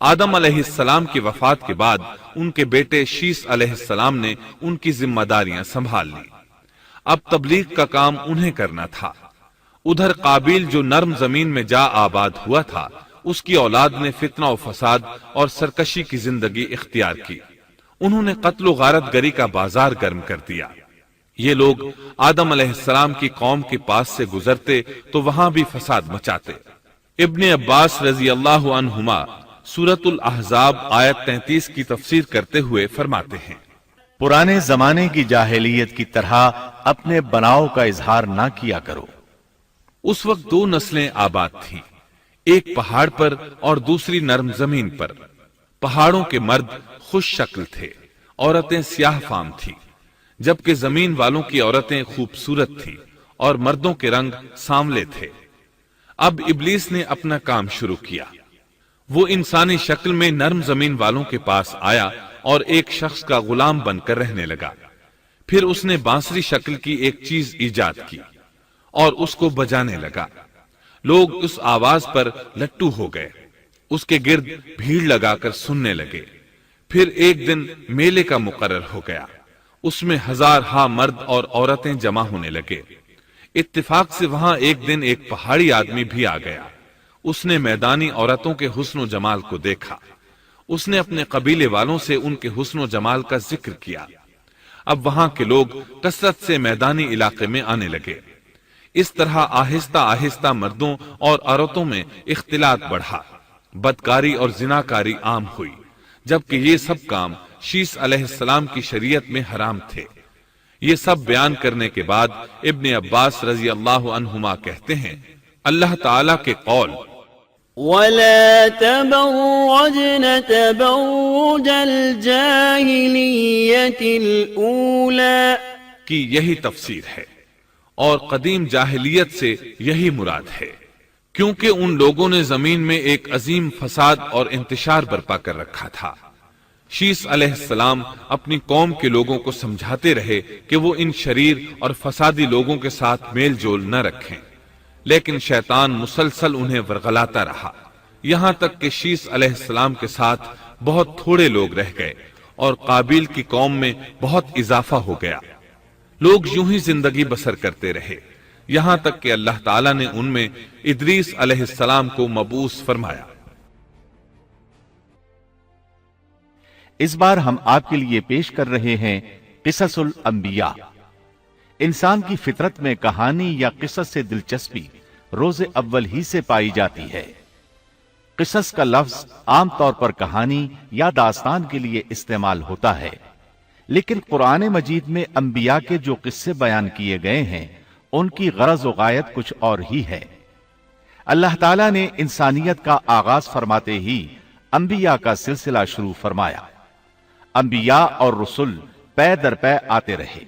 آدم علیہ السلام کی وفات کے بعد ان کے بیٹے شیس علیہ السلام نے ان کی ذمہ داریاں سنبھال لی۔ اب تبلیغ کا کام انہیں کرنا تھا۔ ادھر قابیل جو نرم زمین میں جا آباد ہوا تھا، اس کی اولاد نے فتنہ و فساد اور سرکشی کی زندگی اختیار کی۔ انہوں نے قتل و غارت گری کا بازار گرم کر دیا۔ یہ لوگ آدم علیہ السلام کی قوم کے پاس سے گزرتے تو وہاں بھی فساد مچاتے۔ ابن عباس رضی اللہ عنہما سورۃ الاحزاب آیت 33 کی تفسیر کرتے ہوئے فرماتے ہیں، پرانے زمانے کی جاہلیت کی طرح اپنے بناؤ کا اظہار نہ کیا کرو۔ اس وقت دو نسلیں آباد تھیں، ایک پہاڑ پر اور دوسری نرم زمین پر۔ پہاڑوں کے مرد خوش شکل تھے، عورتیں سیاہ فام تھیں، جبکہ زمین والوں کی عورتیں خوبصورت تھیں اور مردوں کے رنگ سانولے تھے۔ اب ابلیس نے اپنا کام شروع کیا۔ وہ انسانی شکل میں نرم زمین والوں کے پاس آیا اور ایک شخص کا غلام بن کر رہنے لگا۔ پھر اس نے بانسری شکل کی ایک چیز ایجاد کی اور اس کو بجانے لگا۔ لوگ اس آواز پر لٹو ہو گئے، اس کے گرد بھیڑ لگا کر سننے لگے۔ پھر ایک دن میلے کا مقرر ہو گیا، اس میں ہزارہا مرد اور عورتیں جمع ہونے لگے۔ اتفاق سے وہاں ایک دن ایک پہاڑی آدمی بھی آ گیا۔ اس نے میدانی عورتوں کے حسن و جمال کو دیکھا۔ اس نے اپنے قبیلے والوں سے ان کے حسن و جمال کا ذکر کیا۔ اب وہاں کے لوگ کثرت سے میدانی علاقے میں آنے لگے۔ اس طرح آہستہ آہستہ مردوں اور عورتوں میں اختلاط بڑھا، بدکاری اور زناکاری عام ہوئی، جبکہ یہ سب کام شیس علیہ السلام کی شریعت میں حرام تھے۔ یہ سب بیان کرنے کے بعد ابن عباس رضی اللہ عنہما کہتے ہیں، اللہ تعالیٰ کے قول وَلَا تَبَرَّجْنَ تَبَرُّجَ الْجَاهِلِيَّةِ الْأُولَى کی یہی تفسیر ہے، اور قدیم جاہلیت سے یہی مراد ہے، کیونکہ ان لوگوں نے زمین میں ایک عظیم فساد اور انتشار برپا کر رکھا تھا۔ شیس علیہ السلام اپنی قوم کے لوگوں کو سمجھاتے رہے کہ وہ ان شریر اور فسادی لوگوں کے ساتھ میل جول نہ رکھیں، لیکن شیطان مسلسل انہیں ورغلاتا رہا، یہاں تک کہ شیس علیہ السلام کے ساتھ بہت تھوڑے لوگ رہ گئے اور قابیل کی قوم میں بہت اضافہ ہو گیا۔ لوگ یوں ہی زندگی بسر کرتے رہے، یہاں تک کہ اللہ تعالیٰ نے ان میں ادریس علیہ السلام کو مبعوث فرمایا۔ اس بار ہم آپ کے لیے پیش کر رہے ہیں قصص الانبیاء۔ انسان کی فطرت میں کہانی یا قصص سے دلچسپی روز اول ہی سے پائی جاتی ہے۔ قصص کا لفظ عام طور پر کہانی یا داستان کے لیے استعمال ہوتا ہے، لیکن قرآن مجید میں انبیاء کے جو قصے بیان کیے گئے ہیں ان کی غرض و غایت کچھ اور ہی ہے۔ اللہ تعالیٰ نے انسانیت کا آغاز فرماتے ہی انبیاء کا سلسلہ شروع فرمایا۔ انبیاء اور رسول پے در پے آتے رہے۔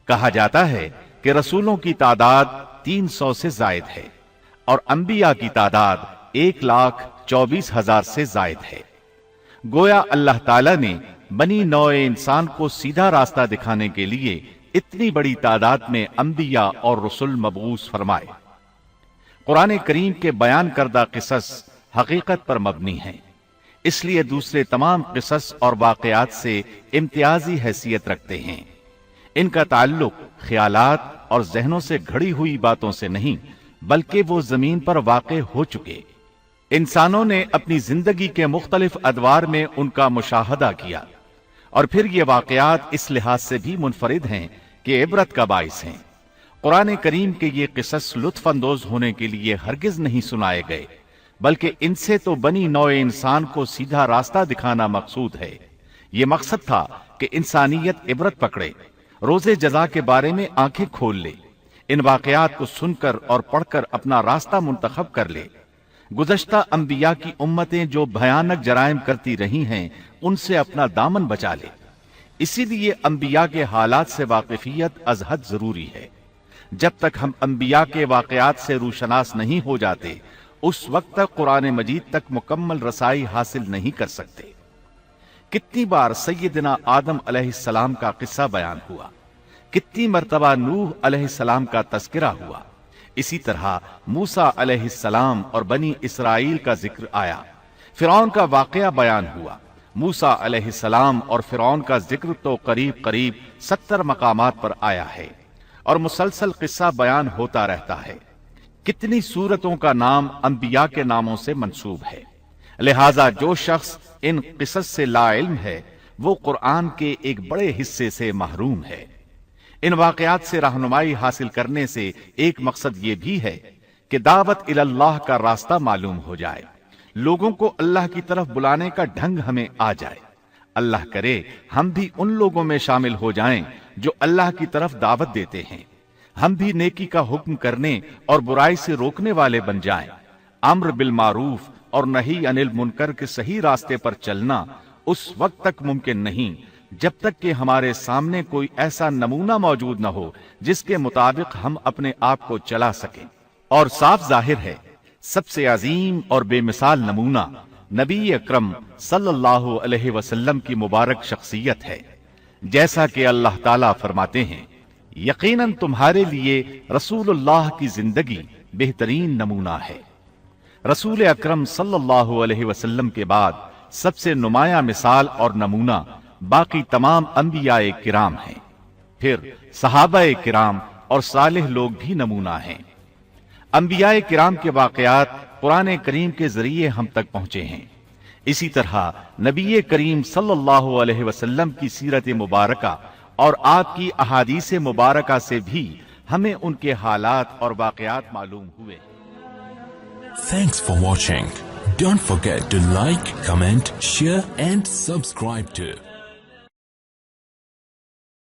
کہا جاتا ہے کہ رسولوں کی تعداد 300 سے زائد ہے اور انبیاء کی تعداد 1,24,000 سے زائد ہے۔ گویا اللہ تعالیٰ نے بنی نوع انسان کو سیدھا راستہ دکھانے کے لیے اتنی بڑی تعداد میں انبیاء اور رسول مبعوث فرمائے۔ قرآن کریم کے بیان کردہ قصص حقیقت پر مبنی ہیں، اس لیے دوسرے تمام قصص اور واقعات سے امتیازی حیثیت رکھتے ہیں۔ ان کا تعلق خیالات اور ذہنوں سے گھڑی ہوئی باتوں سے نہیں، بلکہ وہ زمین پر واقع ہو چکے۔ انسانوں نے اپنی زندگی کے مختلف ادوار میں ان کا مشاہدہ کیا، اور پھر یہ واقعات اس لحاظ سے بھی منفرد ہیں کہ عبرت کا باعث ہیں۔ قرآن کریم کے یہ قصص لطف اندوز ہونے کے لیے ہرگز نہیں سنائے گئے، بلکہ ان سے تو بنی نوع انسان کو سیدھا راستہ دکھانا مقصود ہے۔ یہ مقصد تھا کہ انسانیت عبرت پکڑے، روز جزا کے بارے میں آنکھیں کھول لے، ان واقعات کو سن کر اور پڑھ کر اپنا راستہ منتخب کر لے۔ گزشتہ انبیاء کی امتیں جو بھیانک جرائم کرتی رہی ہیں ان سے اپنا دامن بچا لے۔ اسی لیے انبیاء کے حالات سے واقفیت از حد ضروری ہے۔ جب تک ہم انبیاء کے واقعات سے روشناس نہیں ہو جاتے اس وقت تک قرآن مجید تک مکمل رسائی حاصل نہیں کر سکتے۔ کتنی بار سیدنا آدم علیہ السلام کا قصہ بیان ہوا، کتنی مرتبہ نوح علیہ السلام کا تذکرہ ہوا، اسی طرح موسیٰ علیہ السلام اور بنی اسرائیل کا ذکر آیا، فرعون کا واقعہ بیان ہوا۔ موسیٰ علیہ السلام اور فرعون کا ذکر تو قریب قریب 70 مقامات پر آیا ہے اور مسلسل قصہ بیان ہوتا رہتا ہے۔ کتنی سورتوں کا نام انبیاء کے ناموں سے منسوب ہے، لہذا جو شخص ان قصص سے لا علم ہے وہ قرآن کے ایک بڑے حصے سے محروم ہے۔ ان واقعات سے رہنمائی حاصل کرنے سے ایک مقصد یہ بھی ہے کہ دعوت اللہ کا راستہ معلوم ہو جائے، لوگوں کو اللہ کی طرف بلانے کا ڈھنگ ہمیں آ جائے۔ اللہ کرے ہم بھی ان لوگوں میں شامل ہو جائیں جو اللہ کی طرف دعوت دیتے ہیں، ہم بھی نیکی کا حکم کرنے اور برائی سے روکنے والے بن جائیں۔ امر بالمعروف اور نہی عن المنکر کے صحیح راستے پر چلنا اس وقت تک ممکن نہیں جب تک کہ ہمارے سامنے کوئی ایسا نمونہ موجود نہ ہو جس کے مطابق ہم اپنے آپ کو چلا سکیں۔ اور صاف ظاہر ہے سب سے عظیم اور بے مثال نمونہ نبی اکرم صلی اللہ علیہ وسلم کی مبارک شخصیت ہے، جیسا کہ اللہ تعالیٰ فرماتے ہیں یقیناً تمہارے لیے رسول اللہ کی زندگی بہترین نمونہ ہے۔ رسول اکرم صلی اللہ علیہ وسلم کے بعد سب سے نمایاں مثال اور نمونہ باقی تمام انبیاء کرام ہیں، پھر صحابہ کرام اور صالح لوگ بھی نمونہ ہیں۔ انبیاء کرام کے واقعات قرآن کریم کے ذریعے ہم تک پہنچے ہیں، اسی طرح نبی کریم صلی اللہ علیہ وسلم کی سیرت مبارکہ اور آپ کی احادیث مبارکہ سے بھی ہمیں ان کے حالات اور واقعات معلوم ہوئے۔ Thanks for watching. Don't forget to like, comment, share and subscribe to